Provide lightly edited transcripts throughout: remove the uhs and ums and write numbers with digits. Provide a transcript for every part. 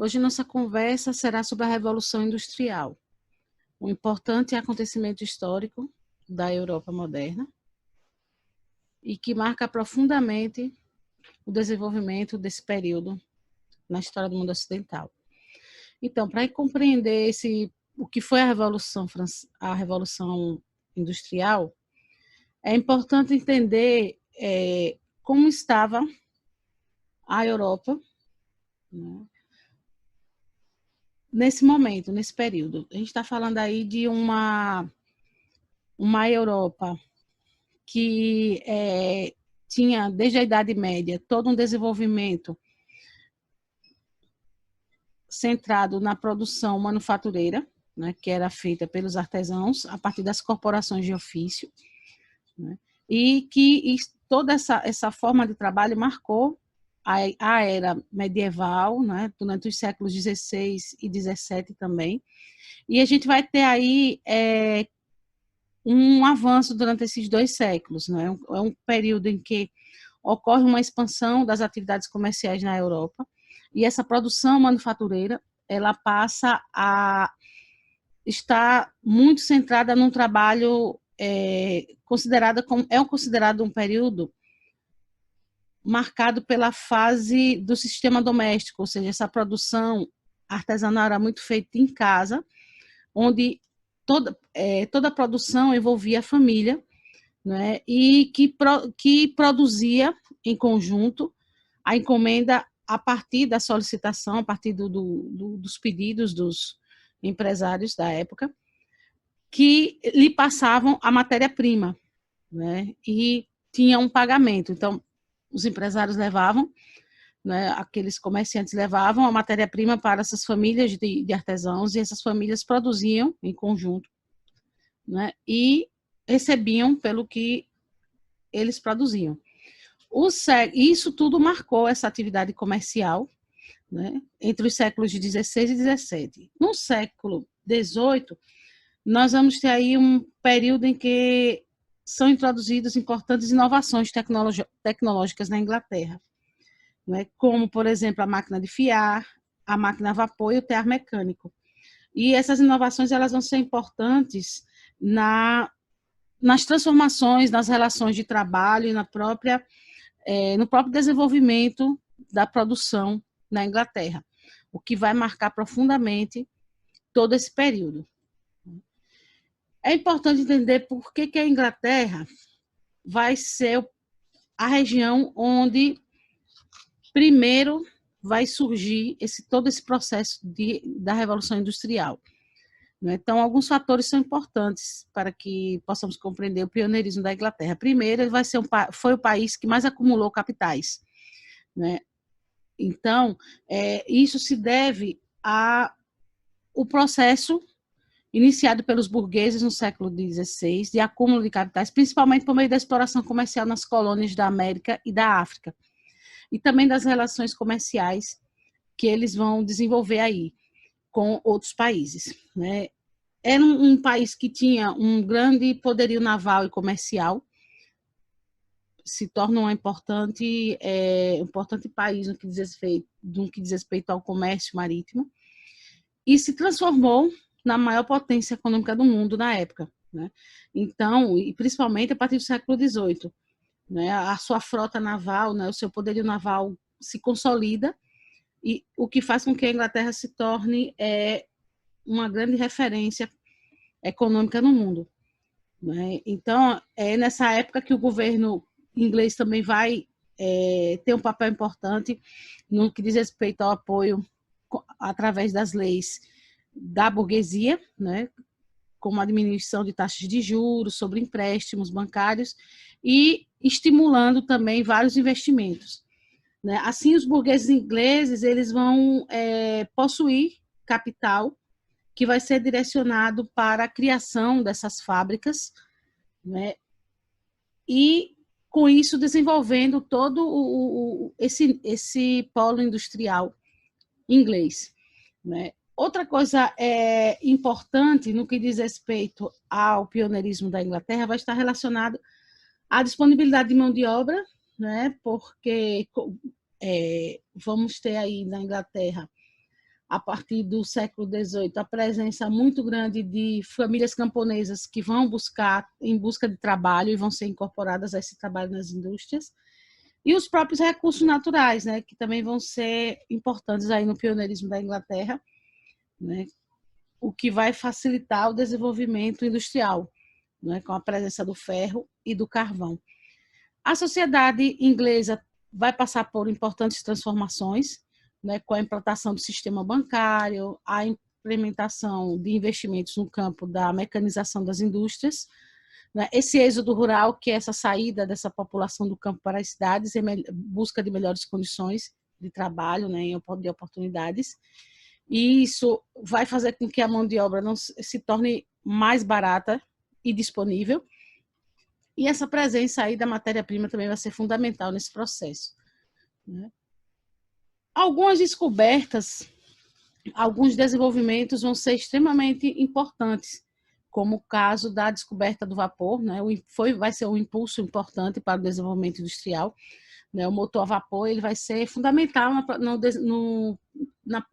Hoje nossa conversa será sobre a Revolução Industrial, um importante acontecimento histórico da Europa moderna e que marca profundamente o desenvolvimento desse período na história do mundo ocidental. Então, para compreender o que foi a Revolução Industrial, é importante entender como estava a Europa, né, nesse momento, nesse período. A gente está falando aí de uma Europa que tinha, desde a Idade Média, todo um desenvolvimento centrado na produção manufatureira, né, que era feita pelos artesãos, a partir das corporações de ofício, né, e que toda essa forma de trabalho marcou a era medieval, né, durante os séculos XVI e XVII também, e a gente vai ter aí um avanço durante esses 2 séculos, né? É um período em que ocorre uma expansão das atividades comerciais na Europa, e essa produção manufatureira, ela passa a estar muito centrada num trabalho considerado um período marcado pela fase do sistema doméstico, ou seja, essa produção artesanal era muito feita em casa, onde toda a produção envolvia a família, né, e que produzia em conjunto a encomenda a partir da solicitação, a partir dos pedidos dos empresários da época, que lhe passavam a matéria-prima, né, e tinha um pagamento. Então, os empresários levavam, né, aqueles comerciantes levavam a matéria-prima para essas famílias de artesãos, e essas famílias produziam em conjunto, né, e recebiam pelo que eles produziam. Isso tudo marcou essa atividade comercial, né, entre os séculos de 16 e 17. No século 18, nós vamos ter aí um período em que são introduzidas importantes inovações tecnológicas na Inglaterra, né, como, por exemplo, a máquina de fiar, a máquina a vapor e o tear mecânico. E essas inovações elas vão ser importantes nas transformações, nas relações de trabalho e no próprio desenvolvimento da produção na Inglaterra, o que vai marcar profundamente todo esse período. É importante entender por que a Inglaterra vai ser a região onde primeiro vai surgir todo esse processo da Revolução Industrial. Então, alguns fatores são importantes para que possamos compreender o pioneirismo da Inglaterra. Primeiro, ele foi o país que mais acumulou capitais, né? Então, isso se deve ao processo iniciado pelos burgueses no século XVI, de acúmulo de capitais, principalmente por meio da exploração comercial nas colônias da América e da África, e também das relações comerciais que eles vão desenvolver aí com outros países, né? Era um país que tinha um grande poderio naval e comercial, se torna um importante país no que diz respeito ao comércio marítimo, e se transformou na maior potência econômica do mundo na época, né? Então, e principalmente a partir do século XVIII, né? A sua frota naval, né? O seu poderio naval se consolida, e o que faz com que a Inglaterra se torne uma grande referência econômica no mundo, né? Então, é nessa época que o governo inglês também vai ter um papel importante no que diz respeito ao apoio através das leis da burguesia, né, como a diminuição de taxas de juros sobre empréstimos bancários e estimulando também vários investimentos, né? Assim, os burgueses ingleses eles vão possuir capital que vai ser direcionado para a criação dessas fábricas, né, e com isso desenvolvendo todo esse polo industrial inglês, né? Outra coisa importante no que diz respeito ao pioneirismo da Inglaterra vai estar relacionado à disponibilidade de mão de obra, né? Porque vamos ter aí na Inglaterra a partir do século XVIII, a presença muito grande de famílias camponesas que vão em busca de trabalho e vão ser incorporadas a esse trabalho nas indústrias, e os próprios recursos naturais, né, que também vão ser importantes aí no pioneirismo da Inglaterra, né, o que vai facilitar o desenvolvimento industrial, né, com a presença do ferro e do carvão. A sociedade inglesa vai passar por importantes transformações, né, com a implantação do sistema bancário, a implementação de investimentos no campo da mecanização das indústrias, né, esse êxodo rural, que é essa saída dessa população do campo para as cidades em busca de melhores condições de trabalho, né, de oportunidades, e isso vai fazer com que a mão de obra não se torne mais barata e disponível, e essa presença aí da matéria-prima também vai ser fundamental nesse processo, né? Algumas descobertas, alguns desenvolvimentos vão ser extremamente importantes, como o caso da descoberta do vapor, né? Vai ser um impulso importante para o desenvolvimento industrial, né? O motor a vapor ele vai ser fundamental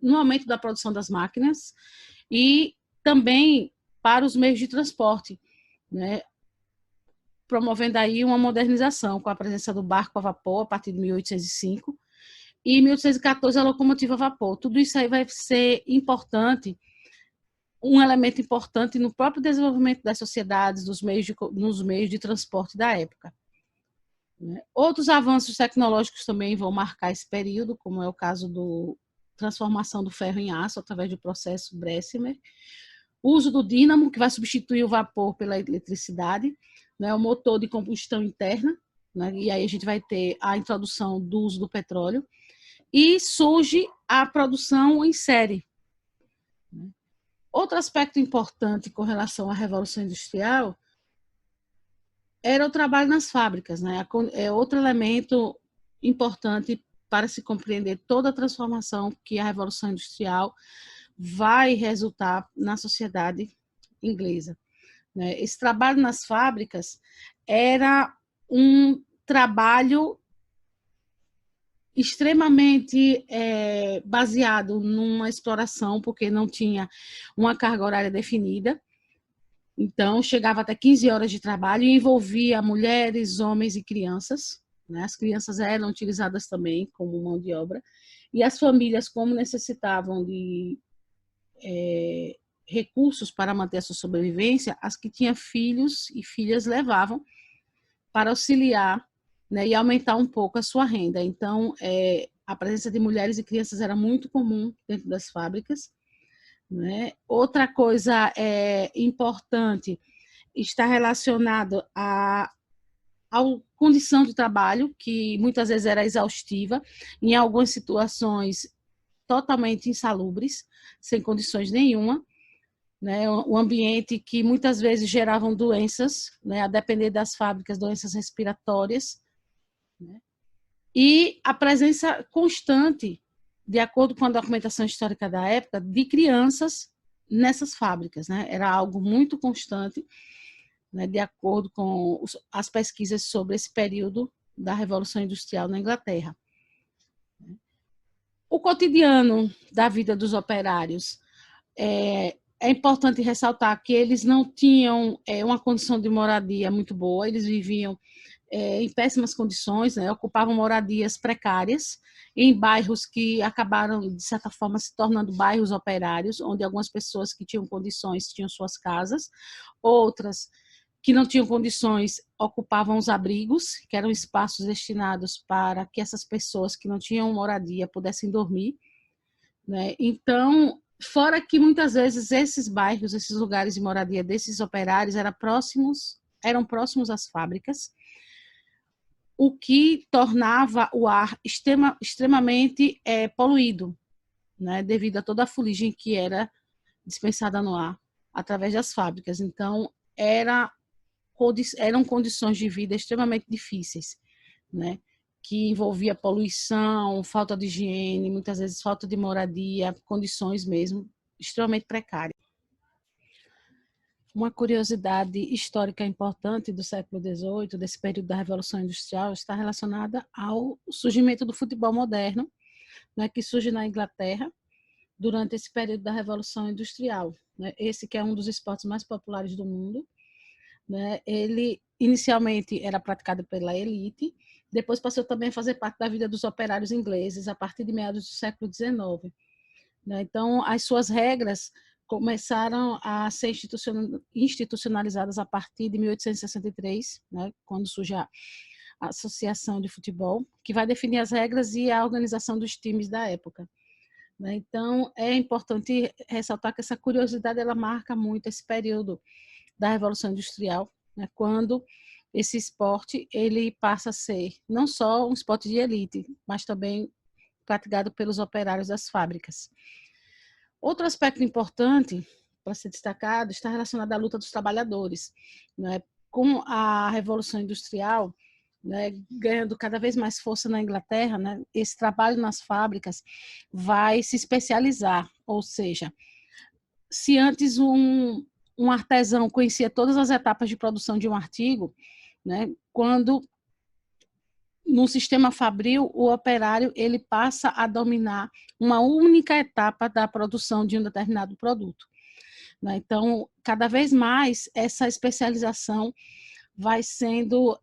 no aumento da produção das máquinas e também para os meios de transporte, né? Promovendo aí uma modernização com a presença do barco a vapor a partir de 1805 e em 1814 a locomotiva a vapor. Tudo isso aí vai ser importante, um elemento importante no próprio desenvolvimento das sociedades, nos meios de transporte da época. Outros avanços tecnológicos também vão marcar esse período, como é o caso da transformação do ferro em aço através do processo Bessemer, o uso do dínamo, que vai substituir o vapor pela eletricidade, né, o motor de combustão interna, né, e aí a gente vai ter a introdução do uso do petróleo, e surge a produção em série. Outro aspecto importante com relação à Revolução Industrial era o trabalho nas fábricas, né? É outro elemento importante para se compreender toda a transformação que a Revolução Industrial vai resultar na sociedade inglesa, né? Esse trabalho nas fábricas era um trabalho extremamente baseado numa exploração, porque não tinha uma carga horária definida. Então, chegava até 15 horas de trabalho e envolvia mulheres, homens e crianças, né? As crianças eram utilizadas também como mão de obra. E as famílias, como necessitavam de recursos para manter a sua sobrevivência, as que tinham filhos e filhas levavam para auxiliar, né, e aumentar um pouco a sua renda. Então, a presença de mulheres e crianças era muito comum dentro das fábricas, né? Outra coisa importante está relacionado à condição de trabalho, que muitas vezes era exaustiva, em algumas situações totalmente insalubres, sem condições nenhuma, né? Um ambiente que muitas vezes geravam doenças, né? A depender das fábricas, doenças respiratórias, né? E a presença constante, de acordo com a documentação histórica da época, de crianças nessas fábricas, né? Era algo muito constante, né? De acordo com as pesquisas sobre esse período da Revolução Industrial na Inglaterra. O cotidiano da vida dos operários é importante ressaltar que eles não tinham uma condição de moradia muito boa, eles viviam em péssimas condições, né? Ocupavam moradias precárias em bairros que acabaram, de certa forma, se tornando bairros operários, onde algumas pessoas que tinham condições tinham suas casas, outras que não tinham condições ocupavam os abrigos, que eram espaços destinados para que essas pessoas que não tinham moradia pudessem dormir, né? Então, fora que muitas vezes esses bairros, esses lugares de moradia desses operários eram próximos às fábricas, o que tornava o ar extremamente poluído, né, devido a toda a fuligem que era dispensada no ar através das fábricas. Então, eram condições de vida extremamente difíceis, né, que envolvia poluição, falta de higiene, muitas vezes falta de moradia, condições mesmo extremamente precárias. Uma curiosidade histórica importante do século XVIII, desse período da Revolução Industrial, está relacionada ao surgimento do futebol moderno, né, que surge na Inglaterra, durante esse período da Revolução Industrial, né? Esse que é um dos esportes mais populares do mundo, né? Ele inicialmente era praticado pela elite, depois passou também a fazer parte da vida dos operários ingleses a partir de meados do século XIX, né? Então, as suas regras começaram a ser institucionalizadas a partir de 1863, né? Quando surge a Associação de Futebol, que vai definir as regras e a organização dos times da época, né? Então, é importante ressaltar que essa curiosidade ela marca muito esse período da Revolução Industrial, né? Quando esse esporte ele passa a ser não só um esporte de elite, mas também praticado pelos operários das fábricas. Outro aspecto importante para ser destacado está relacionado à luta dos trabalhadores, né? Com a Revolução Industrial, né, ganhando cada vez mais força na Inglaterra, né, esse trabalho nas fábricas vai se especializar, ou seja, se antes um artesão conhecia todas as etapas de produção de um artigo, né, quando no sistema fabril o operário ele passa a dominar uma única etapa da produção de um determinado produto, né? Então, cada vez mais essa especialização vai sendo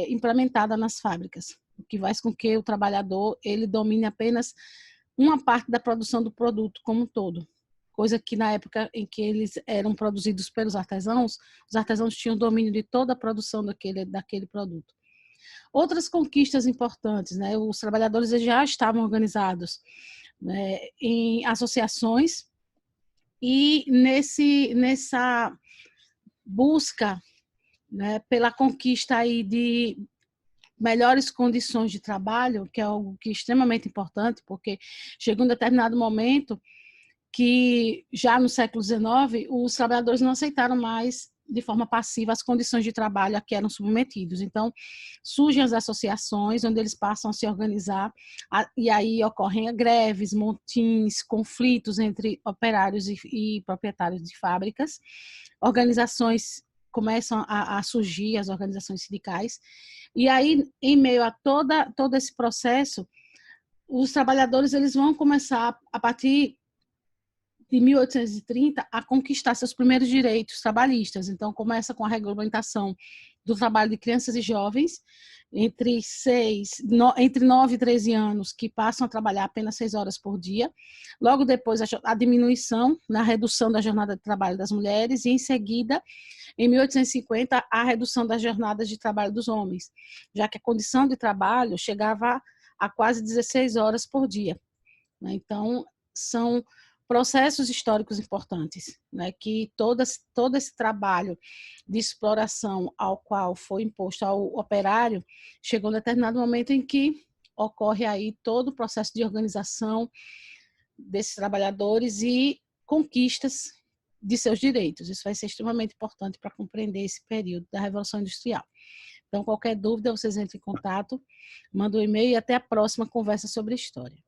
implementada nas fábricas, o que faz com que o trabalhador ele domine apenas uma parte da produção do produto como um todo, coisa que na época em que eles eram produzidos pelos artesãos, os artesãos tinham domínio de toda a produção daquele produto. Outras conquistas importantes, né? Os trabalhadores já estavam organizados, né, em associações e nessa busca, né, pela conquista aí de melhores condições de trabalho, que é algo que é extremamente importante, porque chegou um determinado momento que, já no século XIX, os trabalhadores não aceitaram mais de forma passiva as condições de trabalho a que eram submetidos. Então, surgem as associações, onde eles passam a se organizar, e aí ocorrem greves, motins, conflitos entre operários e proprietários de fábricas. Organizações começam a surgir, as organizações sindicais, e aí, em meio a todo esse processo, os trabalhadores eles vão começar, a partir de 1830, a conquistar seus primeiros direitos trabalhistas. Então, começa com a regulamentação do trabalho de crianças e jovens entre 9 e 13 anos, que passam a trabalhar apenas 6 horas por dia. Logo depois, a diminuição, na redução da jornada de trabalho das mulheres, e em seguida, em 1850, a redução das jornadas de trabalho dos homens, já que a condição de trabalho chegava a quase 16 horas por dia, né? Então, são processos históricos importantes, né, que todo esse trabalho de exploração ao qual foi imposto ao operário, chegou um determinado momento em que ocorre aí todo o processo de organização desses trabalhadores e conquistas de seus direitos. Isso vai ser extremamente importante para compreender esse período da Revolução Industrial. Então, qualquer dúvida, vocês entrem em contato, mandem um e-mail e até a próxima conversa sobre história.